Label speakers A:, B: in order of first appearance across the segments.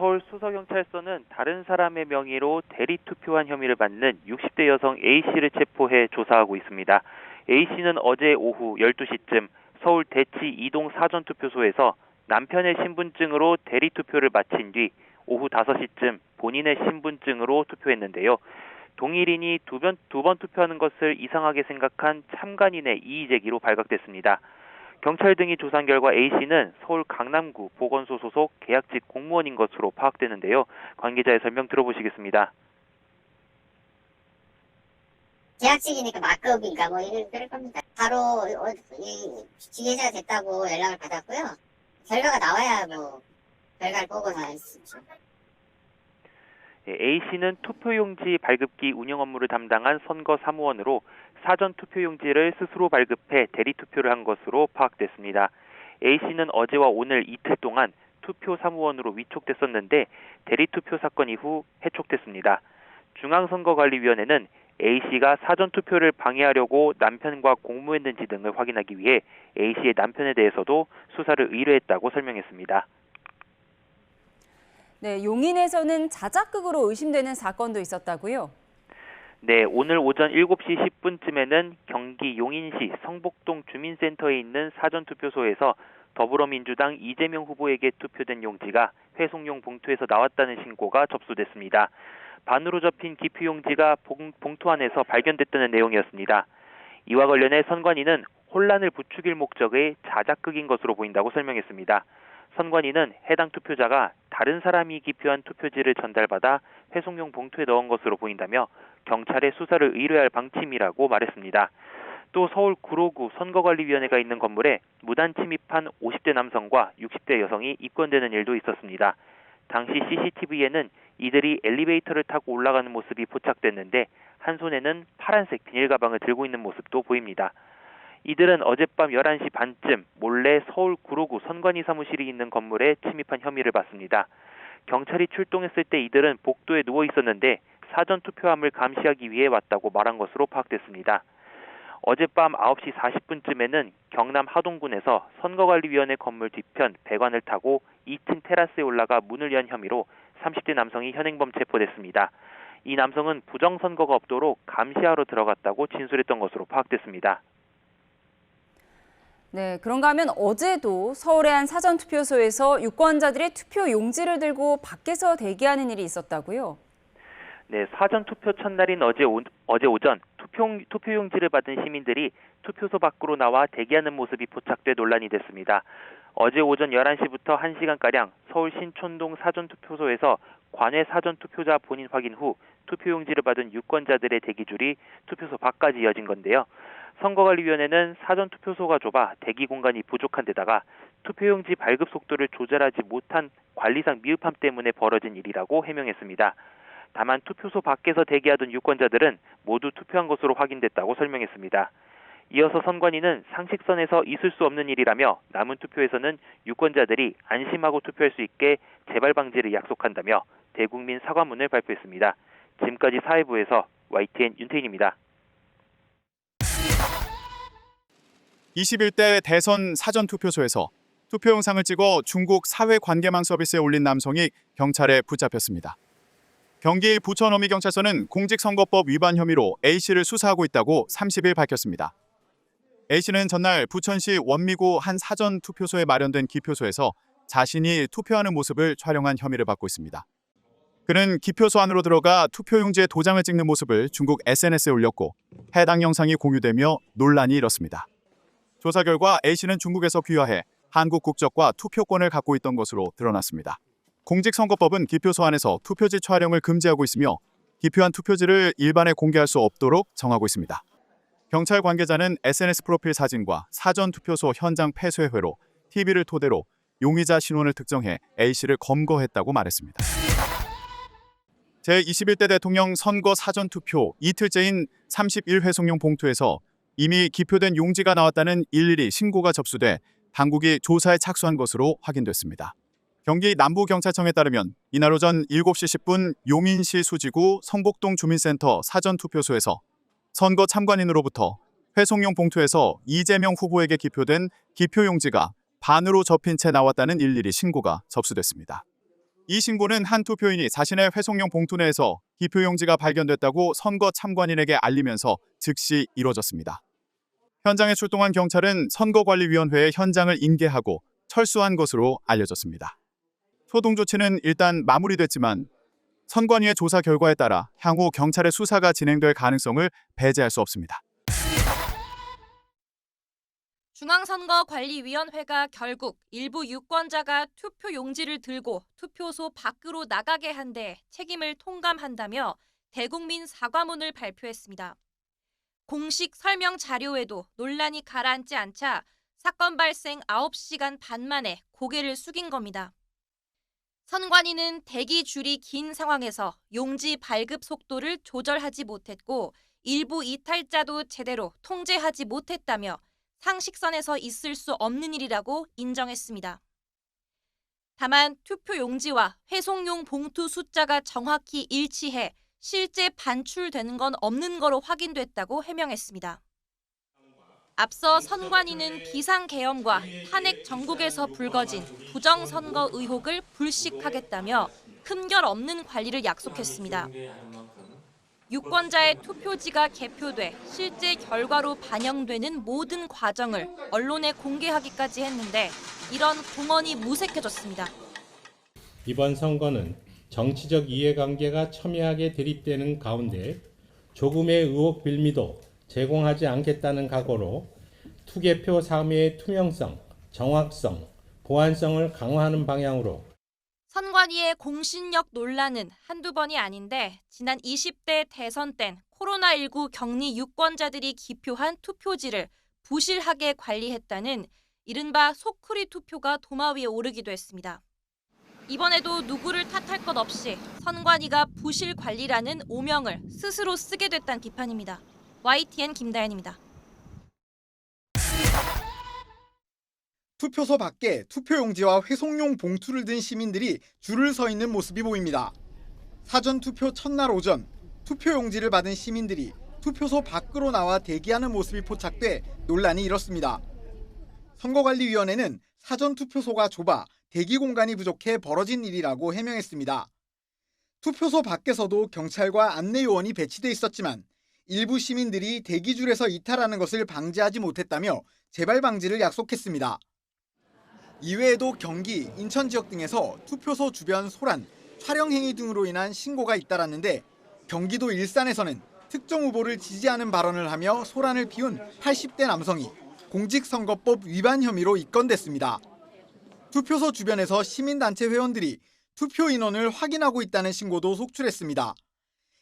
A: 서울 수서경찰서는 다른 사람의 명의로 대리 투표한 혐의를 받는 60대 여성 A씨를 체포해 조사하고 있습니다. A씨는 어제 오후 12시쯤 서울 대치 2동 사전투표소에서 남편의 신분증으로 대리 투표를 마친 뒤 오후 5시쯤 본인의 신분증으로 투표했는데요. 동일인이 두 번 투표하는 것을 이상하게 생각한 참관인의 이의 제기로 발각됐습니다. 경찰 등이 조사한 결과 A씨는 서울 강남구 보건소 소속 계약직 공무원인 것으로 파악되는데요. 관계자의 설명 들어보시겠습니다.
B: 계약직이니까 막급인가 뭐 이럴 겁니다. 바로 지휘자가 됐다고 연락을 받았고요. 결과가 나와야 뭐 결과를 보고서 했습니다.
A: A씨는 투표용지 발급기 운영 업무를 담당한 선거 사무원으로 사전 투표용지를 스스로 발급해 대리 투표를 한 것으로 파악됐습니다. A씨는 어제와 오늘 이틀 동안 투표 사무원으로 위촉됐었는데 대리 투표 사건 이후 해촉됐습니다. 중앙선거관리위원회는 A씨가 사전 투표를 방해하려고 남편과 공모했는지 등을 확인하기 위해 A씨의 남편에 대해서도 수사를 의뢰했다고 설명했습니다.
C: 네, 용인에서는 자작극으로 의심되는 사건도 있었다고요?
A: 네, 오늘 오전 7시 10분쯤에는 경기 용인시 성복동 주민센터에 있는 사전투표소에서 더불어민주당 이재명 후보에게 투표된 용지가 회송용 봉투에서 나왔다는 신고가 접수됐습니다. 반으로 접힌 기표용지가 봉투 안에서 발견됐다는 내용이었습니다. 이와 관련해 선관위는 혼란을 부추길 목적의 자작극인 것으로 보인다고 설명했습니다. 선관위는 해당 투표자가 다른 사람이 기표한 투표지를 전달받아 회송용 봉투에 넣은 것으로 보인다며 경찰에 수사를 의뢰할 방침이라고 말했습니다. 또 서울 구로구 선거관리위원회가 있는 건물에 무단 침입한 50대 남성과 60대 여성이 입건되는 일도 있었습니다. 당시 CCTV에는 이들이 엘리베이터를 타고 올라가는 모습이 포착됐는데 한 손에는 파란색 비닐 가방을 들고 있는 모습도 보입니다. 이들은 어젯밤 11시 반쯤 몰래 서울 구로구 선관위 사무실이 있는 건물에 침입한 혐의를 받습니다. 경찰이 출동했을 때 이들은 복도에 누워 있었는데 사전투표함을 감시하기 위해 왔다고 말한 것으로 파악됐습니다. 어젯밤 9시 40분쯤에는 경남 하동군에서 선거관리위원회 건물 뒤편 배관을 타고 2층 테라스에 올라가 문을 연 혐의로 30대 남성이 현행범 체포됐습니다. 이 남성은 부정선거가 없도록 감시하러 들어갔다고 진술했던 것으로 파악됐습니다.
C: 네, 그런가 하면 어제도 서울의 한 사전투표소에서 유권자들이 투표 용지를 들고 밖에서 대기하는 일이 있었다고요?
A: 네, 사전투표 첫날인 어제 오전 투표용지를 받은 시민들이 투표소 밖으로 나와 대기하는 모습이 포착돼 논란이 됐습니다. 어제 오전 11시부터 1시간가량 서울 신촌동 사전투표소에서 관외 사전투표자 본인 확인 후 투표용지를 받은 유권자들의 대기줄이 투표소 밖까지 이어진 건데요. 선거관리위원회는 사전투표소가 좁아 대기 공간이 부족한 데다가 투표용지 발급 속도를 조절하지 못한 관리상 미흡함 때문에 벌어진 일이라고 해명했습니다. 다만 투표소 밖에서 대기하던 유권자들은 모두 투표한 것으로 확인됐다고 설명했습니다. 이어서 선관위는 상식선에서 있을 수 없는 일이라며 남은 투표에서는 유권자들이 안심하고 투표할 수 있게 재발 방지를 약속한다며 대국민 사과문을 발표했습니다. 지금까지 사회부에서 YTN 윤태인입니다.
D: 21대 대선 사전투표소에서 투표 영상을 찍어 중국 사회관계망 서비스에 올린 남성이 경찰에 붙잡혔습니다. 경기 부천어미경찰서는 공직선거법 위반 혐의로 A씨를 수사하고 있다고 30일 밝혔습니다. A씨는 전날 부천시 원미구 한 사전투표소에 마련된 기표소에서 자신이 투표하는 모습을 촬영한 혐의를 받고 있습니다. 그는 기표소 안으로 들어가 투표용지에 도장을 찍는 모습을 중국 SNS에 올렸고 해당 영상이 공유되며 논란이 일었습니다. 조사 결과 A씨는 중국에서 귀화해 한국 국적과 투표권을 갖고 있던 것으로 드러났습니다. 공직선거법은 기표소 안에서 투표지 촬영을 금지하고 있으며 기표한 투표지를 일반에 공개할 수 없도록 정하고 있습니다. 경찰 관계자는 SNS 프로필 사진과 사전투표소 현장 폐쇄회로 TV를 토대로 용의자 신원을 특정해 A씨를 검거했다고 말했습니다. 제21대 대통령 선거 사전투표 이틀째인 31회송용 봉투에서 이미 기표된 용지가 나왔다는 일일이 신고가 접수돼 당국이 조사에 착수한 것으로 확인됐습니다. 경기 남부경찰청에 따르면 이날 오전 7시 10분 용인시 수지구 성복동 주민센터 사전투표소에서 선거 참관인으로부터 회송용 봉투에서 이재명 후보에게 기표된 기표용지가 반으로 접힌 채 나왔다는 일일이 신고가 접수됐습니다. 이 신고는 한 투표인이 자신의 회송용 봉투 내에서 기표용지가 발견됐다고 선거 참관인에게 알리면서 즉시 이뤄졌습니다. 현장에 출동한 경찰은 선거관리위원회에 현장을 인계하고 철수한 것으로 알려졌습니다. 소동 조치는 일단 마무리됐지만 선관위의 조사 결과에 따라 향후 경찰의 수사가 진행될 가능성을 배제할 수 없습니다.
E: 중앙선거관리위원회가 결국 일부 유권자가 투표 용지를 들고 투표소 밖으로 나가게 한 데 책임을 통감한다며 대국민 사과문을 발표했습니다. 공식 설명 자료에도 논란이 가라앉지 않자 사건 발생 9시간 반 만에 고개를 숙인 겁니다. 선관위는 대기 줄이 긴 상황에서 용지 발급 속도를 조절하지 못했고 일부 이탈자도 제대로 통제하지 못했다며 상식선에서 있을 수 없는 일이라고 인정했습니다. 다만 투표 용지와 회송용 봉투 숫자가 정확히 일치해 실제 반출되는 건 없는 거로 확인됐다고 해명했습니다. 앞서 선관위는 비상계엄과 탄핵 정국에서 불거진 부정선거 의혹을 불식하겠다며 흠결 없는 관리를 약속했습니다. 유권자의 투표지가 개표돼 실제 결과로 반영되는 모든 과정을 언론에 공개하기까지 했는데 이런 공언이 무색해졌습니다.
F: 이번 선거는 정치적 이해관계가 첨예하게 대립되는 가운데 조금의 의혹 빌미도 제공하지 않겠다는 각오로 투개표 사무의 투명성, 정확성, 보안성을 강화하는 방향으로
E: 선관위의 공신력 논란은 한두 번이 아닌데 지난 20대 대선 땐 코로나19 격리 유권자들이 기표한 투표지를 부실하게 관리했다는 이른바 소쿠리 투표가 도마 위에 오르기도 했습니다. 이번에도 누구를 탓할 것 없이 선관위가 부실 관리라는 오명을 스스로 쓰게 됐다는 비판입니다. YTN 김다현입니다.
G: 투표소 밖에 투표용지와 회송용 봉투를 든 시민들이 줄을 서 있는 모습이 보입니다. 사전투표 첫날 오전 투표용지를 받은 시민들이 투표소 밖으로 나와 대기하는 모습이 포착돼 논란이 일었습니다. 선거관리위원회는 사전투표소가 좁아 대기 공간이 부족해 벌어진 일이라고 해명했습니다. 투표소 밖에서도 경찰과 안내요원이 배치돼 있었지만 일부 시민들이 대기줄에서 이탈하는 것을 방지하지 못했다며 재발 방지를 약속했습니다. 이외에도 경기, 인천 지역 등에서 투표소 주변 소란, 촬영 행위 등으로 인한 신고가 잇따랐는데 경기도 일산에서는 특정 후보를 지지하는 발언을 하며 소란을 피운 80대 남성이 공직선거법 위반 혐의로 입건됐습니다. 투표소 주변에서 시민단체 회원들이 투표 인원을 확인하고 있다는 신고도 속출했습니다.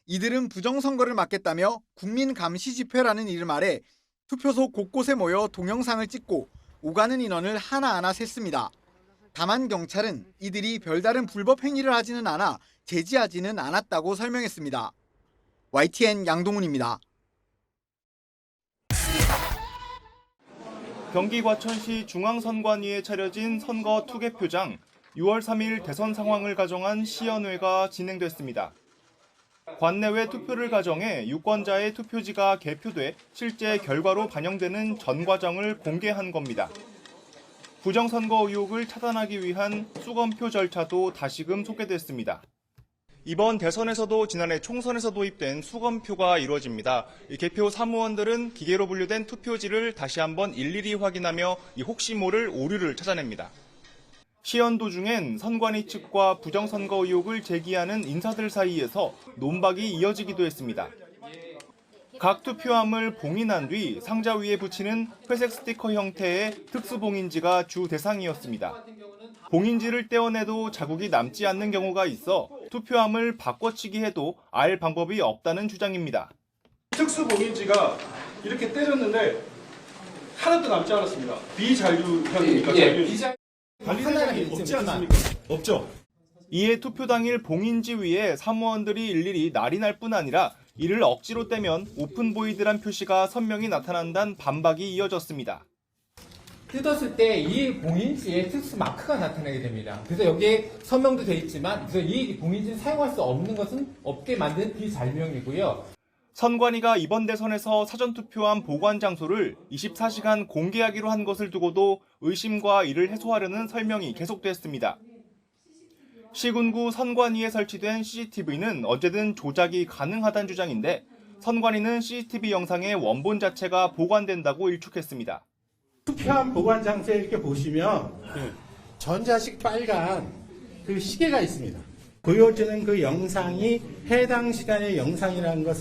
G: 이들은 부정선거를 막겠다며 국민감시집회라는 이름 아래 투표소 곳곳에 모여 동영상을 찍고 오가는 인원을 하나하나 셌습니다. 다만 경찰은 이들이 별다른 불법 행위를 하지는 않아 제지하지는 않았다고 설명했습니다. YTN 양동훈입니다.
H: 경기 과천시 중앙선관위에 차려진 선거 투개표장 6월 3일 대선 상황을 가정한 시연회가 진행됐습니다. 관내외 투표를 가정해 유권자의 투표지가 개표돼 실제 결과로 반영되는 전 과정을 공개한 겁니다. 부정선거 의혹을 차단하기 위한 수검표 절차도 다시금 소개됐습니다. 이번 대선에서도 지난해 총선에서 도입된 수검표가 이루어집니다. 이 개표 사무원들은 기계로 분류된 투표지를 다시 한번 일일이 확인하며 이 혹시 모를 오류를 찾아냅니다. 시연 도중엔 선관위 측과 부정선거 의혹을 제기하는 인사들 사이에서 논박이 이어지기도 했습니다. 각 투표함을 봉인한 뒤 상자 위에 붙이는 회색 스티커 형태의 특수봉인지가 주 대상이었습니다. 봉인지를 떼어내도 자국이 남지 않는 경우가 있어 투표함을 바꿔치기 해도 알 방법이 없다는 주장입니다.
I: 특수봉인지가 이렇게 때렸는데 하나도 남지 않았습니다. 비자유형이니까. 관리 대상이 없지 않습니까? 없죠.
H: 이에 투표 당일 봉인지 위에 사무원들이 일일이 날이 날 뿐 아니라 이를 억지로 떼면 오픈보이드란 표시가 선명히 나타난다는 반박이 이어졌습니다.
J: 뜯었을 때 이 봉인지에 특수 마크가 나타나게 됩니다. 그래서 여기에 서명도 돼 있지만 그래서 이 봉인지를 사용할 수 없는 것은 없게 만든 비자유형이고요.
H: 선관위가 이번 대선에서 사전투표함 보관 장소를 24시간 공개하기로 한 것을 두고도 의심과 이를 해소하려는 설명이 계속됐습니다. 시군구 선관위에 설치된 CCTV는 언제든 조작이 가능하다는 주장인데 선관위는 CCTV 영상의 원본 자체가 보관된다고 일축했습니다.
K: 투표함 보관 장소에 이렇게 보시면 전자식 빨간 그 시계가 있습니다. 보여주는 그 영상이 해당 시간의 영상이라는 것을